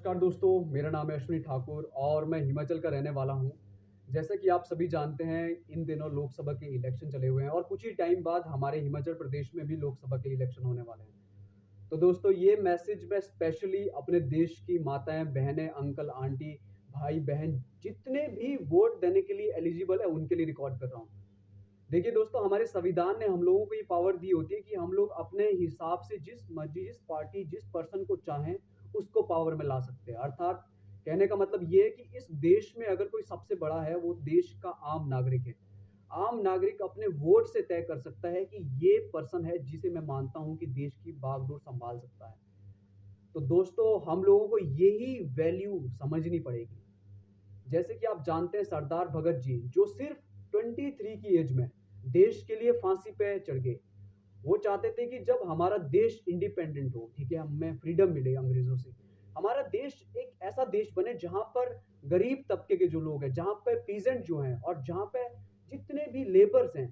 नमस्कार दोस्तों, मेरा नाम है अश्विनी ठाकुर और मैं हिमाचल का रहने वाला हूँ। जैसा कि आप सभी जानते हैं, इन दिनों लोकसभा के इलेक्शन चले हुए हैं और कुछ ही टाइम बाद हमारे हिमाचल प्रदेश में भी लोकसभा के इलेक्शन होने वाले हैं। तो दोस्तों, ये मैसेज मैं स्पेशली अपने देश की माताएँ, बहनें, अंकल, आंटी, भाई-बहन जितने भी वोट देने के लिए एलिजिबल है, उनके लिए रिकॉर्ड कर रहा हूँ। देखिए दोस्तों, हमारे संविधान ने हम लोगों को ये पावर दी होती है कि हम लोग अपने हिसाब से जिस मर्जी, जिस पार्टी, जिस पर्सन को चाहें, उसको पावर में ला सकते हैं। अर्थात कहने का मतलब ये है कि इस देश में अगर कोई सबसे बड़ा है, वो देश का आम नागरिक है। आम नागरिक अपने वोट से तय कर सकता है कि ये पर्सन है जिसे मैं मानता हूँ कि देश की बागडोर संभाल सकता है। तो दोस्तों, हम लोगों को यही वैल्यू समझनी पड़ेगी। जैसे कि आप जानते हैं सरदार भगत जी, जो सिर्फ 23 की एज में देश के लिए फांसी पे चढ़ गए। वो चाहते थे कि जब हमारा देश इंडिपेंडेंट हो, ठीक है, हमें फ्रीडम मिले अंग्रेजों से, हमारा देश एक ऐसा देश बने जहां पर गरीब तबके के जो लोग हैं, जहां पे पीजेंट जो हैं और जहां पे जितने भी लेबर्स हैं,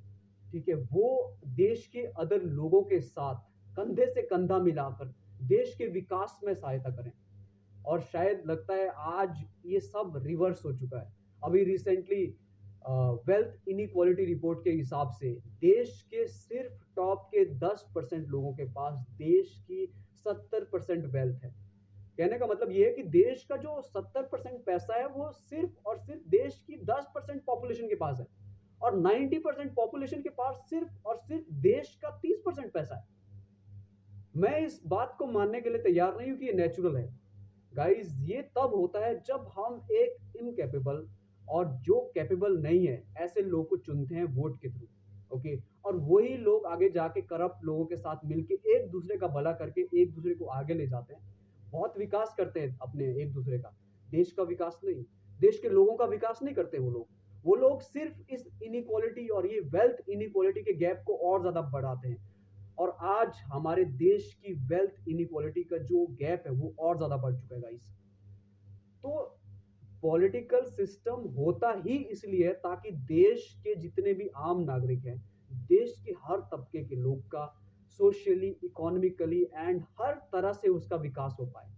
ठीक है, वो देश के अदर लोगों के साथ कंधे से कंधा मिलाकर देश के विकास में सहायता करें। और शायद लगता है आज ये सब रिवर्स हो चुका है। अभी रिसेंटली वेल्थ इनइक्वालिटी रिपोर्ट के हिसाब से देश के सिर्फ टॉप के 10% लोगों के पास देश की 70% वेल्थ है। कहने का मतलब ये है कि देश का जो 70% पैसा है वो सिर्फ और सिर्फ देश की 10% पॉपुलेशन के पास है और 90% पॉपुलेशन के पास सिर्फ और सिर्फ देश का 30% पैसा है। मैं इस बात को मानने के लिए तैयार नहीं हूं कि ये नेचुरल है। गाइस, ये तब होता है जब हम एक इनकैपेबल और जो कैपेबल नहीं है ऐसे लोग को चुनते हैं वोट के थ्रू। ओके, और वही लोग आगे जाके करप्ट लोगों के साथ मिलके एक दूसरे का भला करके एक दूसरे को आगे ले जाते हैं। बहुत विकास करते हैं अपने एक दूसरे का, देश का विकास नहीं, देश के लोगों का विकास नहीं करते वो लोग सिर्फ इस इनइक्वालिटी और ये वेल्थ इनइक्वालिटी के गैप को और ज्यादा बढ़ाते हैं। और आज हमारे देश की वेल्थ इनइक्वालिटी का जो गैप है वो और ज्यादा बढ़ चुका है गाइस। तो पॉलिटिकल सिस्टम होता ही इसलिए है ताकि देश के जितने भी आम नागरिक हैं, देश के हर तबके के लोग का सोशली, इकोनॉमिकली एंड हर तरह से उसका विकास हो पाए।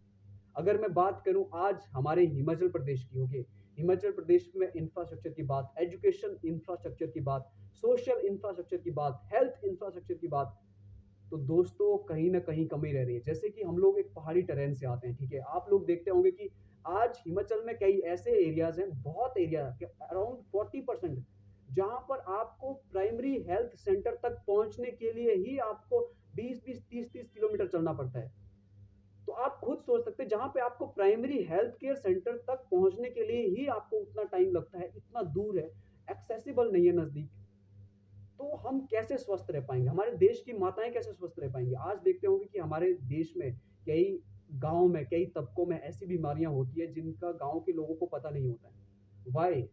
अगर मैं बात करूं आज हमारे हिमाचल प्रदेश की, ओके, हिमाचल प्रदेश में इंफ्रास्ट्रक्चर की बात, एजुकेशन इंफ्रास्ट्रक्चर की बात, सोशल इंफ्रास्ट्रक्चर की बात, हेल्थ इंफ्रास्ट्रक्चर की बात, तो दोस्तों कहीं न कहीं कमी रह रही है। जैसे कि हम लोग एक पहाड़ी टर्रेन से आते हैं, ठीक है? आप लोग देखते होंगे कि आज हिमाचल में कई ऐसे एरियाज़ हैं, बहुत एरिया के अराउंड 40% जहाँ पर आपको प्राइमरी हेल्थ सेंटर तक पहुँचने के लिए ही आपको 20-20, 30-30 किलोमीटर चलना पड़ता है। तो आप खुद सोच सकते हैं, जहाँ पे आपको प्राइमरी हेल्थ केयर सेंटर तक पहुँचने के लिए ही आपको उतना टाइम लगता है, इतना दूर है, एक्सेसिबल नहीं है नज़दीक। तो हम कैसे स्वस्थ रह पाएँगे? हमारे देश की माताएँ कैसे स्वस्थ रह पाएँगी? आज देखते होंगे कि हमारे देश में कई गाँव में, कई तबकों में ऐसी बीमारियाँ होती हैं जिनका गाँव के लोगों को पता नहीं होता है। व्हाई?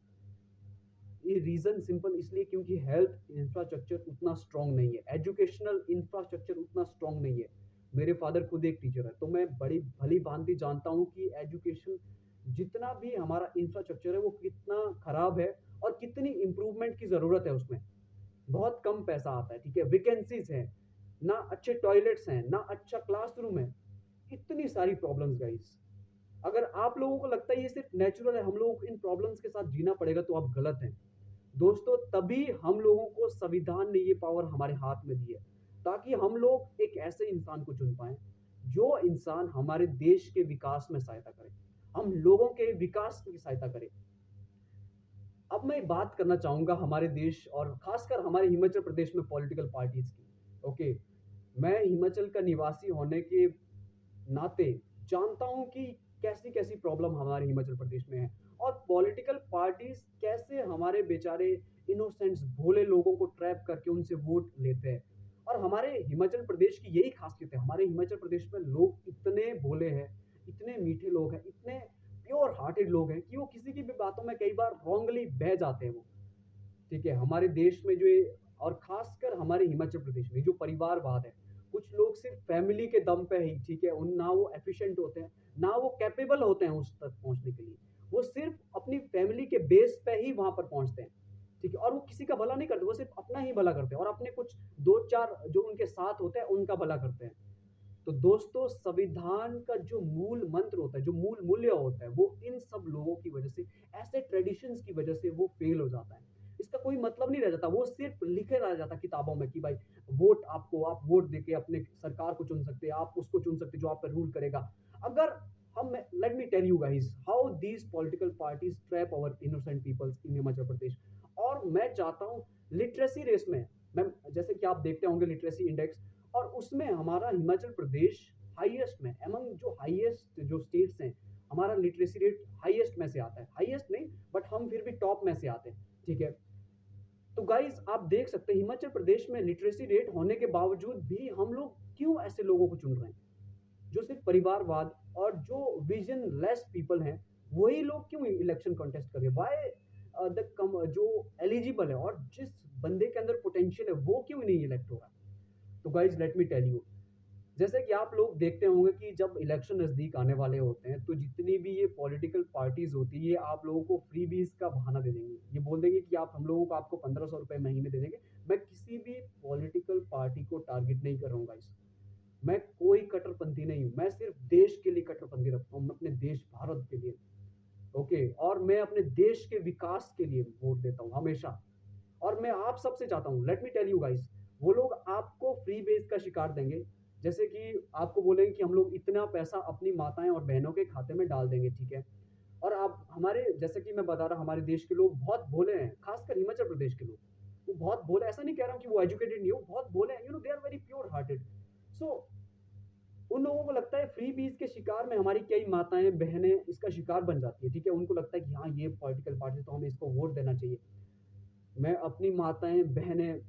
ये रीज़न सिंपल इसलिए क्योंकि हेल्थ इंफ्रास्ट्रक्चर उतना स्ट्रॉन्ग नहीं है, एजुकेशनल इंफ्रास्ट्रक्चर उतना स्ट्रॉन्ग नहीं है। मेरे फादर खुद एक टीचर है, तो मैं बड़ी भली-भाँति जानता हूँ कि एजुकेशन जितना भी हमारा इंफ्रास्ट्रक्चर है वो कितना खराब है और कितनी इम्प्रूवमेंट की ज़रूरत है उसमें। बहुत कम पैसा आता है, ठीक है? वैकेंसीज़ हैं, ना अच्छे टॉयलेट्स हैं, ना अच्छा क्लासरूम है, इतनी सारी प्रॉब्लम्स गाइस। अगर आप लोगों को लगता है ये सिर्फ नेचुरल है, हम लोगों को इन प्रॉब्लम्स के साथ जीना पड़ेगा, तो आप गलत हैं। दोस्तों, तभी हम लोगों को संविधान ने ये पावर हमारे हाथ में दी है, ताकि हम लोग एक ऐसे इंसान को चुन पाएँ, जो इंसान हमारे देश के विकास में सहायता करे, हम लोगों के विकास की सहायता करे। अब मैं बात करना चाहूँगा हमारे देश और ख़ासकर हमारे हिमाचल प्रदेश में पॉलिटिकल पार्टीज़ की। ओके, मैं हिमाचल का निवासी होने के नाते जानता हूँ कि कैसी-कैसी प्रॉब्लम हमारे हिमाचल प्रदेश में है और पॉलिटिकल पार्टीज़ कैसे हमारे बेचारे इनोसेंट्स भोले लोगों को ट्रैप करके उनसे वोट लेते हैं। और हमारे हिमाचल प्रदेश की यही ख़ासियत है, हमारे हिमाचल प्रदेश में लोग इतने भोले हैं, इतने मीठे लोग हैं, इतने प्योर हार्टेड लोग हैं कि वो किसी की भी बातों में कई बार रॉन्गली बह जाते हैं वो। ठीक है, हमारे देश में जो ये और ख़ासकर हमारे हिमाचल प्रदेश में जो परिवारवाद है, कुछ लोग सिर्फ़ फ़ैमिली के दम पे ही, ठीक है, उन ना वो एफ़िशिएंट होते हैं, ना वो कैपेबल होते हैं उस तक पहुँचने के लिए। वो सिर्फ़ अपनी फ़ैमिली के बेस पे ही वहाँ पर पहुँचते हैं, ठीक है? और वो किसी का भला नहीं करते, वो सिर्फ़ अपना ही भला करते हैं और अपने कुछ 2-4 जो उनके साथ होते हैं, उनका भला करते हैं। तो दोस्तों संविधान का जो मूल मंत्र होता है, जो मूल मूल्य होता है, वो इन सब लोगों की वजह से, ऐसे ट्रेडिशंस की वजह से वो फेल हो जाता है। इसका कोई मतलब नहीं रह जाता, वो सिर्फ लिखे रह जाता किताबों में कि भाई वोट आपको, आप वोट देके अपने सरकार को चुन सकते हैं, आप उसको चुन सकते हैं जो आप पर रूल करेगा। अगर हम, let me tell you guys how these political parties trap our innocent peoples in Himachal Pradesh. और मैं चाहता हूँ लिटरेसी रेस में, मैं, जैसे कि आप देखते होंगे लिटरेसी इंडेक्स, और उसमें हमारा हिमाचल प्रदेश हाईएस्ट में, एमंग जो हाईएस्ट जो स्टेट्स हैं, हमारा लिटरेसी रेट हाईएस्ट में से आता है। हाईएस्ट नहीं, बट हम फिर भी टॉप में से आते हैं, ठीक है। तो गाइस आप देख सकते हैं हिमाचल प्रदेश में लिटरेसी रेट होने के बावजूद भी हम लोग क्यों ऐसे लोगों को चुन रहे हैं, जो सिर्फ परिवारवाद और जो विजन लेस पीपल हैं, वही लोग क्यों इलेक्शन कॉन्टेस्ट कर रहे हैं। वाई द कम जो एलिजिबल है और जिस बंदे के अंदर पोटेंशियल है वो क्यों नहीं इलेक्ट हो रहा। तो guys let me tell you, जैसे कि आप लोग देखते होंगे कि जब इलेक्शन नज़दीक आने वाले होते हैं, तो जितनी भी ये पॉलिटिकल पार्टीज़ होती है, ये आप लोगों को फ्रीबीज़ का बहाना दे देंगी। ये बोल देंगे कि आप हम लोगों को आपको 1500 रुपए महीने दे देंगे। मैं किसी भी पॉलिटिकल पार्टी को टारगेट नहीं कर रहा हूँ गाइस। मैं कोई कट्टरपंथी नहीं हूँ। मैं सिर्फ देश के लिए कट्टरपंथी रखता हूँ, मैं अपने देश भारत के लिए। ओके, और मैं अपने देश के विकास के लिए वोट देता हूँ हमेशा। और मैं आप सबसे चाहता हूँ, let me tell you guys, वो लोग आपको फ्री बेस का शिकार देंगे। जैसे कि आपको बोलेंगे कि हम लोग इतना पैसा अपनी माताएं और बहनों के खाते में डाल देंगे, ठीक है। और आप हमारे, जैसे कि मैं बता रहा, हमारे देश के लोग बहुत भोले हैं, खासकर हिमाचल प्रदेश के लोग। वो बहुत भोले, ऐसा नहीं कह रहा हूँ कि वो एजुकेटेड नहीं हो, बहुत भोले हैं, they are very pure hearted. So उन लोगों को लगता है फ्री बीज के शिकार में हमारी कई माताएं बहनें इसका शिकार बन जाती है, ठीक है। उनको लगता है कि हाँ ये पॉलिटिकल पार्टी, तो हमें इसको वोट देना चाहिए। मैं अपनी माताएं बहनें,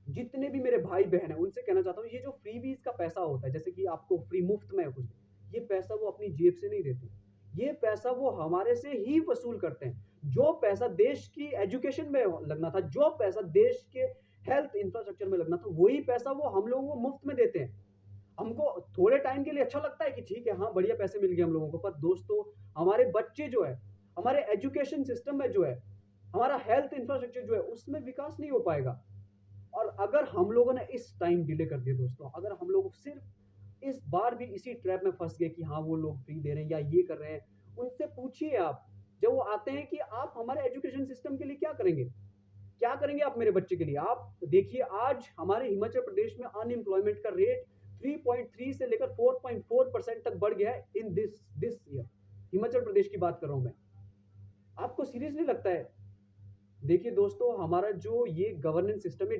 जितने भी मेरे भाई बहन हैं, उनसे कहना चाहता हूँ, ये जो फ्रीबीज का पैसा होता है, जैसे कि आपको फ्री मुफ्त में है कुछ, ये पैसा वो अपनी जेब से नहीं देते। ये पैसा वो हमारे से ही वसूल करते हैं। जो पैसा देश की एजुकेशन में लगना था, जो पैसा देश के हेल्थ इंफ्रास्ट्रक्चर में लगना था, वही पैसा वो हम लोगों को मुफ्त में देते हैं। हमको थोड़े टाइम के लिए अच्छा लगता है कि ठीक है, हाँ बढ़िया पैसे मिल गए हम लोगों को, पर दोस्तों हमारे बच्चे जो है, हमारे एजुकेशन सिस्टम में जो है, हमारा हेल्थ इंफ्रास्ट्रक्चर जो है, उसमें विकास नहीं हो पाएगा। और अगर हम लोगों ने इस टाइम डिले कर दिया दोस्तों, अगर हम लोग सिर्फ इस बार भी इसी ट्रैप में फंस गए कि हाँ वो लोग फ्री दे रहे हैं या ये कर रहे हैं, उनसे पूछिए आप, जब वो आते हैं कि आप हमारे एजुकेशन सिस्टम के लिए क्या करेंगे, क्या करेंगे आप मेरे बच्चे के लिए। आप देखिए आज हमारे हिमाचल प्रदेश में अनएम्प्लॉयमेंट का रेट 3.3 से लेकर 4.4% तक बढ़ गया है in this year. Himachal Pradesh की बात कर रहा हूं मैं। आपको सीरियसली लगता है? देखिए दोस्तों, हमारा जो ये गवर्नेंस सिस्टम है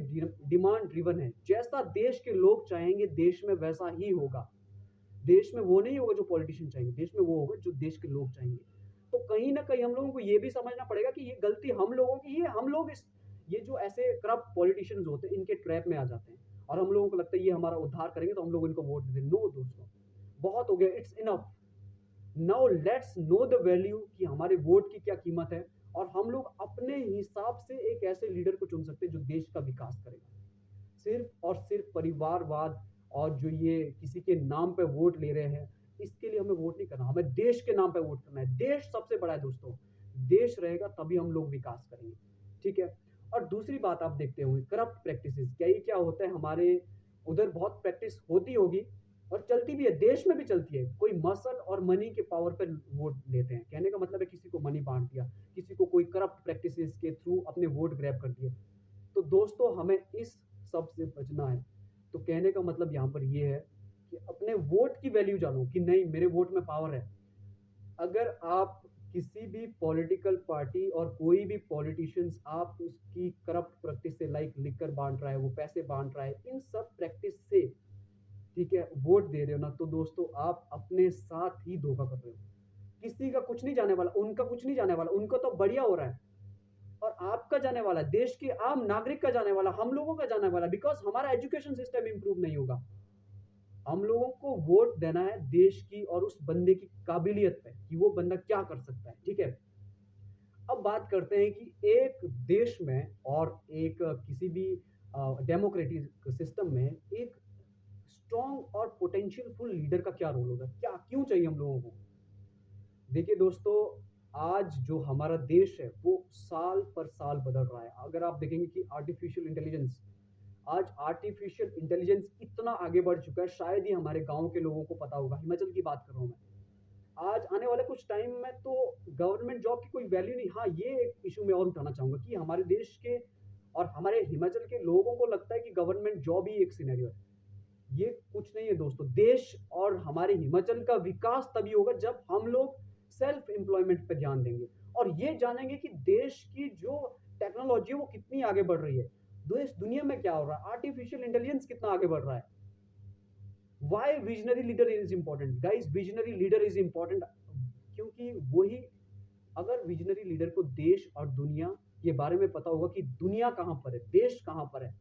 डिमांड ड्रिवन है। जैसा देश के लोग चाहेंगे देश में वैसा ही होगा। देश में वो नहीं होगा जो पॉलिटिशियन चाहेंगे, देश में वो होगा जो देश के लोग चाहेंगे। तो कहीं ना कहीं हम लोगों को ये भी समझना पड़ेगा कि ये गलती हम लोगों की है। हम लोग इस, ये जो ऐसे करप्ट पॉलिटिशियंस होते हैं, इनके ट्रैप में आ जाते हैं और हम लोगों को लगता है ये हमारा उद्धार करेंगे तो हम लोग इनको वोट देते हैं। नो दोस्तों, बहुत हो गया, it's enough. Now let's know the value कि हमारे वोट की क्या कीमत है, और हम लोग अपने हिसाब से एक ऐसे लीडर को चुन सकते हैं जो देश का विकास करेगा। सिर्फ और सिर्फ परिवारवाद और जो ये किसी के नाम पे वोट ले रहे हैं, इसके लिए हमें वोट नहीं करना, हमें देश के नाम पे वोट करना है। देश सबसे बड़ा है दोस्तों, देश रहेगा तभी हम लोग विकास करेंगे, ठीक है। और दूसरी बात आप देखते होंगे करप्ट प्रैक्टिसेस, क्या ये क्या होता है, हमारे उधर बहुत प्रैक्टिस होती होगी और चलती भी है, देश में भी चलती है। कोई मसल और मनी के पावर पर वोट लेते हैं, कहने का मतलब है किसी को मनी बांट दिया, किसी को कोई करप्ट प्रैक्टिसेस के थ्रू अपने वोट ग्रैब कर दिए। तो दोस्तों हमें इस सब से बचना है। तो कहने का मतलब यहाँ पर ये है कि अपने वोट की वैल्यू जानो कि नहीं मेरे वोट में पावर है। अगर आप किसी भी पॉलिटिकल पार्टी और कोई भी पॉलिटिशियंस आप उसकी करप्ट प्रैक्टिस से, लाइक लिकर बांट रहा है, वो पैसे बांट रहा है, इन सब प्रैक्टिस से, ठीक है, वोट दे रहे हो ना, तो दोस्तों आप अपने साथ ही धोखा कर रहे हो। किसी का कुछ नहीं जाने वाला, उनका कुछ नहीं जाने वाला, उनको तो बढ़िया हो रहा है। और आपका जाने वाला, देश के आम नागरिक का जाने वाला, हम लोगों का जाने वाला, बिकॉज हमारा एजुकेशन सिस्टम इंप्रूव नहीं होगा। हम लोगों को वोट देना है देश की और उस बंदे की काबिलियत पे कि वो बंदा क्या कर सकता है, ठीक है। अब बात करते हैं कि एक देश में और एक किसी भी डेमोक्रेटिक सिस्टम में एक स्ट्रॉन्ग और पोटेंशियल फुल लीडर का क्या रोल होगा, क्या क्यों चाहिए हम लोगों को। देखिए दोस्तों, आज जो हमारा देश है वो साल पर साल बदल रहा है। अगर आप देखेंगे कि आर्टिफिशियल इंटेलिजेंस, आज आर्टिफिशियल इंटेलिजेंस इतना आगे बढ़ चुका है, शायद ही हमारे गाँव के लोगों को पता होगा। हिमाचल की बात कर रहा हूँ मैं। आज आने वाले कुछ टाइम में तो गवर्नमेंट जॉब की कोई वैल्यू नहीं। हाँ, ये एक इश्यू मैं और उठाना चाहूँगा कि हमारे देश के और हमारे हिमाचल के लोगों को लगता है कि गवर्नमेंट जॉब ही एक सिनेरियो है। ये कुछ नहीं है दोस्तों। देश और हमारे हिमाचल का विकास तभी होगा जब हम लोग सेल्फ एम्प्लॉयमेंट पे ध्यान देंगे और ये जानेंगे कि देश की जो टेक्नोलॉजी है वो कितनी आगे बढ़ रही है। देश दुनिया में क्या हो रहा है, आर्टिफिशियल इंटेलिजेंस कितना आगे बढ़ रहा है। Why visionary leader is important guys, visionary leader is important क्योंकि वही, अगर विजनरी लीडर को देश और दुनिया के बारे में पता होगा कि दुनिया कहाँ पर है, देश कहाँ पर है,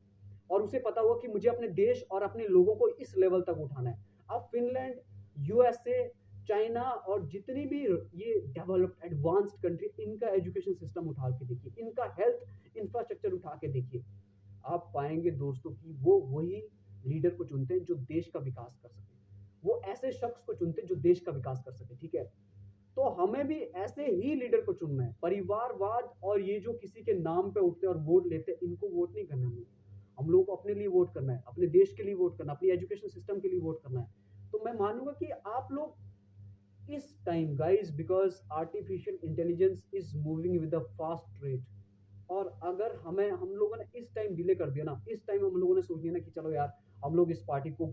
और उसे पता होगा कि मुझे अपने देश और अपने लोगों को इस लेवल तक उठाना है। अब फिनलैंड, यूएसए, चाइना और जितनी भी ये डेवलप्ड एडवांस्ड कंट्री, इनका एजुकेशन सिस्टम उठा के देखिए, इनका हेल्थ इंफ्रास्ट्रक्चर उठा के देखिए, आप पाएंगे दोस्तों कि वो वही लीडर को चुनते हैं जो देश का विकास कर सके। वो ऐसे शख्स को चुनते हैं जो देश का विकास कर सके, ठीक है। तो हमें भी ऐसे ही लीडर को चुनना है। परिवारवाद और ये जो किसी के नाम पे उठते हैं और वोट लेते हैं, इनको वोट नहीं करना। हम लोगों को अपने लिए वोट करना है, अपने देश के लिए वोट करना है, अपनी एजुकेशन सिस्टम के लिए वोट करना है। तो मैं मानूंगा कि आप लोग इस time guys, because artificial intelligence is moving with a fast rate, और अगर हमें हम लोगों ने इस टाइम डिले कर दिया ना, इस टाइम हम लोगों ने सोच लिया ना कि चलो यार हम लोग इस पार्टी को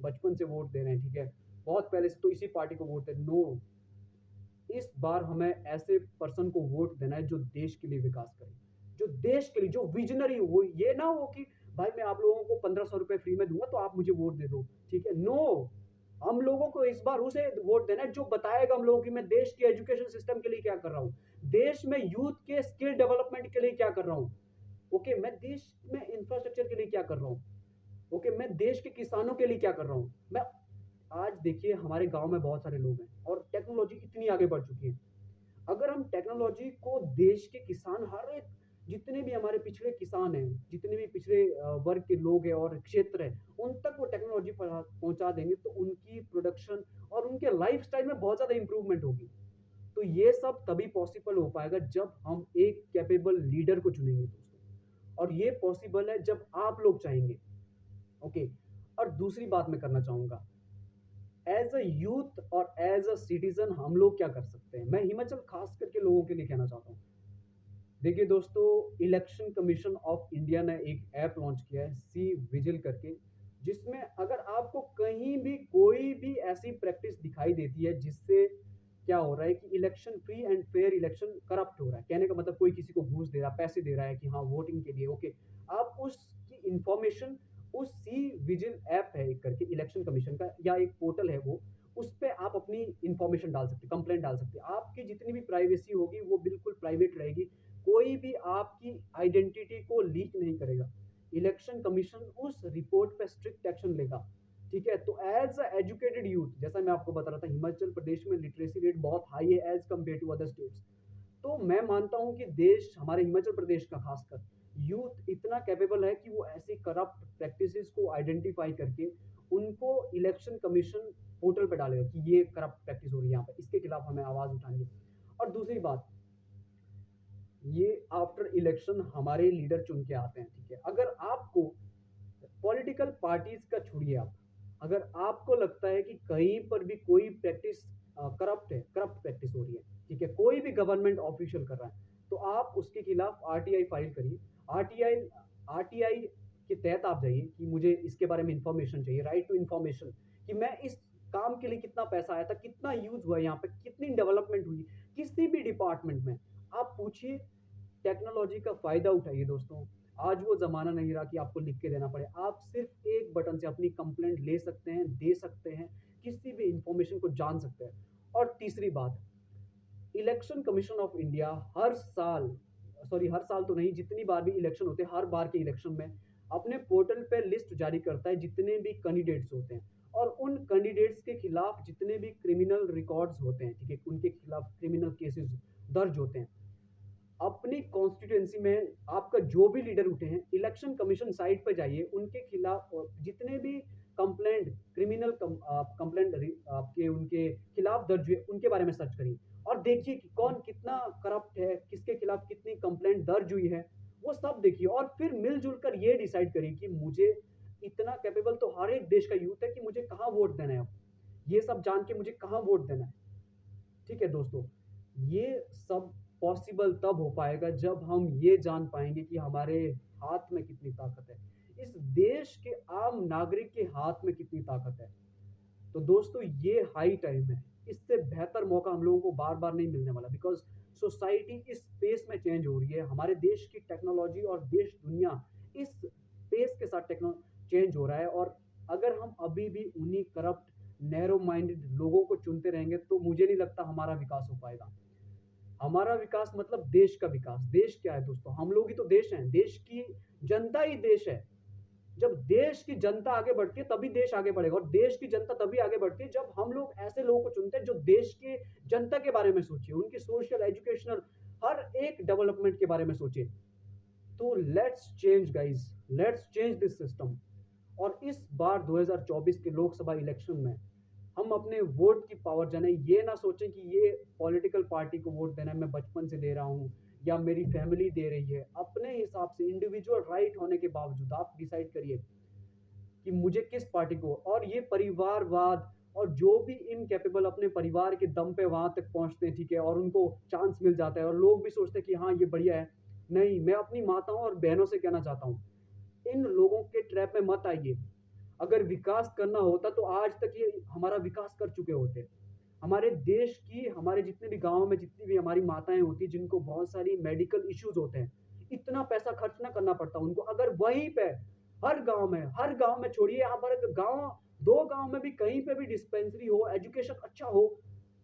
बचपन से वोट दे रहे हैं, ठीक है, बहुत पहले से तो इसी पार्टी को वोट दे, नो, इस बार हमें ऐसे पर्सन को वोट देना है जो देश के लिए विकास करे, जो देश के लिए, जो विजनरी हो। ये ना हो कि भाई मैं आप लोगों को 1500 रुपए फ्री में दूंगा तो आप मुझे वोट दे दो, ठीक है, नो। हम लोगों को इस बार उसे वोट देना है जो बताएगा हम लोगों की मैं देश के एजुकेशन सिस्टम के लिए क्या कर रहा हूँ, देश में यूथ के स्किल डेवलपमेंट के लिए क्या कर रहा हूँ, ओके, मैं देश में इंफ्रास्ट्रक्चर के लिए क्या कर रहा हूँ, ओके, मैं देश के किसानों के लिए क्या कर रहा हूँ। मैं आज देखिए हमारे गांव में बहुत सारे लोग हैं और टेक्नोलॉजी इतनी आगे बढ़ चुकी है। अगर हम टेक्नोलॉजी को देश के किसान, हर एक, जितने भी हमारे पिछड़े किसान हैं, जितने भी पिछड़े वर्ग के लोग हैं और क्षेत्र हैं, उन तक वो टेक्नोलॉजी पहुंचा देंगे तो उनकी प्रोडक्शन और उनके लाइफस्टाइल में बहुत ज्यादा इंप्रूवमेंट होगी। तो ये सब तभी पॉसिबल हो पाएगा जब हम एक कैपेबल लीडर को चुनेंगे दोस्तों, और ये पॉसिबल है जब आप लोग चाहेंगे, ओके। और दूसरी बात मैं करना चाहूंगा, एज अ यूथ और एज अ सिटीजन हम लोग क्या कर सकते हैं, मैं हिमाचल खास करके लोगों के लिए कहना चाहता हूँ। देखिए दोस्तों, इलेक्शन कमीशन ऑफ इंडिया ने एक ऐप लॉन्च किया है, सी विजिल करके, जिसमें अगर आपको कहीं भी कोई भी ऐसी प्रैक्टिस दिखाई देती है जिससे क्या हो रहा है कि election, free and fair election corrupt हो रहा है, कहने का मतलब कोई किसी को घूस दे रहा है, पैसे दे रहा है कि हाँ वोटिंग के लिए, ओके, आप उसकी इंफॉर्मेशन, उस सी विजिल ऐप है एक करके इलेक्शन कमीशन का, या एक पोर्टल है वो, उस पे आप अपनी इंफॉर्मेशन डाल सकते, कंप्लेंट डाल सकते, आपकी जितनी भी प्राइवेसी होगी वो बिल्कुल प्राइवेट रहेगी, कोई भी आपकी आइडेंटिटी को लीक नहीं करेगा। इलेक्शन कमीशन उस रिपोर्ट पे स्ट्रिक्ट एक्शन लेगा, ठीक है। तो एज अ एजुकेटेड यूथ, जैसा मैं आपको बता रहा था, हिमाचल प्रदेश में लिटरेसी रेट बहुत हाई है as compared to other states. तो मैं मानता हूं कि देश, हमारे हिमाचल प्रदेश का खासकर यूथ इतना कैपेबल है कि वो ऐसी करप्ट प्रैक्टिसेस को आइडेंटिफाई करके उनको इलेक्शन कमीशन पोर्टल पे डालेगा कि ये करप्ट प्रैक्टिस हो रही है यहाँ पे, इसके खिलाफ हमें आवाज उठानी है। और दूसरी बात, ये आफ्टर इलेक्शन हमारे लीडर चुन के आते हैं, ठीक है। अगर आपको पॉलिटिकल पार्टीज का छोड़िए आप, अगर आपको लगता है कि कहीं पर भी कोई प्रैक्टिस करप्ट है, करप्ट प्रैक्टिस हो रही है, ठीक है, कोई भी गवर्नमेंट ऑफिशियल कर रहा है, तो आप उसके खिलाफ आरटीआई फाइल करिए। आरटीआई आरटीआई के तहत आप जाइए कि मुझे इसके बारे में इंफॉर्मेशन चाहिए, राइट टू इंफॉर्मेशन, कि मैं इस काम के लिए कितना पैसा आया था, कितना यूज हुआ यहाँ पे, कितनी डेवलपमेंट हुई किसी भी डिपार्टमेंट में, आप पूछिए। टेक्नोलॉजी का फायदा उठाइए दोस्तों। आज वो जमाना नहीं रहा कि आपको लिख के देना पड़े, आप सिर्फ एक बटन से अपनी कंप्लेंट ले सकते हैं, दे सकते हैं, किसी भी इंफॉर्मेशन को जान सकते हैं। और तीसरी बात, इलेक्शन कमीशन ऑफ इंडिया हर साल, सॉरी हर साल तो नहीं, जितनी बार भी इलेक्शन होते हैं, हर बार के इलेक्शन में अपने पोर्टल पे लिस्ट जारी करता है जितने भी कैंडिडेट्स होते हैं, और उन कैंडिडेट्स के खिलाफ जितने भी क्रिमिनल रिकॉर्ड्स होते हैं, ठीक है, उनके खिलाफ क्रिमिनल केसेस दर्ज होते हैं। अपनी कॉन्स्टिट्यूएंसी में आपका जो भी लीडर उठे हैं, इलेक्शन कमीशन साइट पर जाइए, उनके खिलाफ जितने भी कंप्लेंट, क्रिमिनल कंप्लेंट आपके उनके खिलाफ दर्ज हुए, उनके बारे में सर्च करिए और देखिए कि कौन कितना करप्ट है, किसके खिलाफ कितनी कंप्लेंट दर्ज हुई है, वो सब देखिए और फिर मिल-जुल कर ये डिसाइड करिए कि मुझे इतना कैपेबल तो हर एक देश का यूथ है कि मुझे कहाँ वोट देना है अब। ये सब जान के मुझे कहाँ वोट देना है। ठीक है दोस्तों, ये सब पॉसिबल तब हो पाएगा जब हम ये जान पाएँगे कि हमारे हाथ में कितनी ताकत है। इस देश के आम नागरिक के हाथ में कितनी ताकत है। तो दोस्तों ये हाई टाइम है। इससे बेहतर मौका हम लोगों को बार-बार नहीं मिलने वाला बिकॉज़ सोसाइटी इस पेस में चेंज हो रही है। हमारे देश की टेक्नोलॉजी और देश दुनिया इस पेस के साथ टेक्नो चेंज हो रहा है और अगर हम अभी भी उन्हीं करप्ट, नैरो माइंडेड लोगों को चुनते रहेंगे तो मुझे नहीं लगता हमारा विकास हो पाएगा। हमारा विकास मतलब देश का विकास। देश क्या है दोस्तों? हम लोग ही तो देश हैं। देश की जनता ही देश है। जब देश की जनता आगे बढ़ती है तभी देश आगे बढ़ेगा और देश की जनता तभी आगे बढ़ती है जब हम लोग ऐसे लोगों को चुनते हैं जो देश की जनता के बारे में सोचे, उनकी सोशल, एजुकेशनल हर एक डेवलपमेंट के बारे में सोचे। तो let's change guys, let's change this system और इस बार 2024 के लोकसभा इलेक्शन में हम अपने वोट की पावर जाने, ये ना सोचें कि ये पॉलिटिकल पार्टी को वोट देना है, मैं बचपन से दे रहा हूँ या मेरी फैमिली दे रही है। अपने हिसाब से इंडिविजुअल राइट होने के बावजूद आप डिसाइड करिए कि मुझे किस पार्टी को और ये परिवारवाद और जो भी इनकैपेबल अपने परिवार के दम पे वहाँ तक पहुँचते हैं, ठीक है? और उनको चांस मिल जाता है और लोग भी सोचते हैं कि हाँ, ये बढ़िया है। नहीं, मैं अपनी माताओं और बहनों से कहना चाहता हूँ, इन लोगों के ट्रैप में मत आइए। अगर विकास करना होता तो आज तक ये हमारा विकास कर चुके होते। हमारे देश की हमारे जितने भी गाँव में जितनी भी हमारी माताएँ होती हैं जिनको बहुत सारी मेडिकल इश्यूज़ होते हैं, इतना पैसा खर्च ना करना पड़ता उनको। अगर वहीं पे हर गाँव में छोड़िए आप अगर गाँव 2 गाँव में भी कहीं पे भी डिस्पेंसरी हो, एजुकेशन अच्छा हो,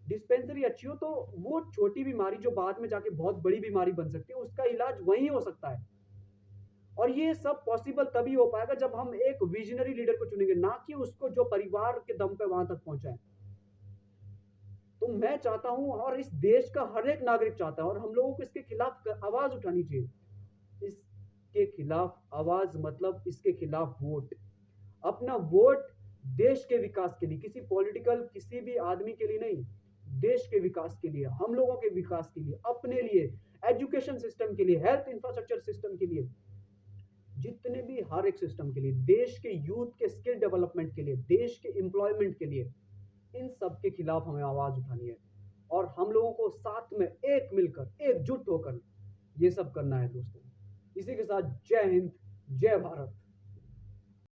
डिस्पेंसरी अच्छी हो तो वो छोटी बीमारी जो बाद में जाके बहुत बड़ी बीमारी बन सकती है, उसका इलाज वहीं हो सकता है। और ये सब पॉसिबल तभी हो पाएगा जब हम एक विज़नरी लीडर को चुनेंगे, ना कि उसको जो परिवार के दम पे वहाँ तक पहुँचाए। तो मैं चाहता हूँ और इस देश का हर एक नागरिक चाहता है और हम लोगों को इसके खिलाफ आवाज़ उठानी चाहिए। इसके खिलाफ आवाज़ मतलब इसके खिलाफ वोट। अपना वोट देश के विकास के लिए, किसी पॉलिटिकल किसी भी आदमी के लिए नहीं, देश के विकास के लिए, हम लोगों के विकास के लिए, अपने लिए, एजुकेशन सिस्टम के लिए, हेल्थ इंफ्रास्ट्रक्चर सिस्टम के लिए, जितने भी हर एक सिस्टम के लिए, देश के यूथ के स्किल डेवलपमेंट के लिए, देश के एम्प्लॉयमेंट के लिए, इन सब के खिलाफ हमें आवाज़ उठानी है और हम लोगों को साथ में एक मिलकर, एकजुट होकर ये सब करना है दोस्तों। इसी के साथ जय हिंद, जय भारत।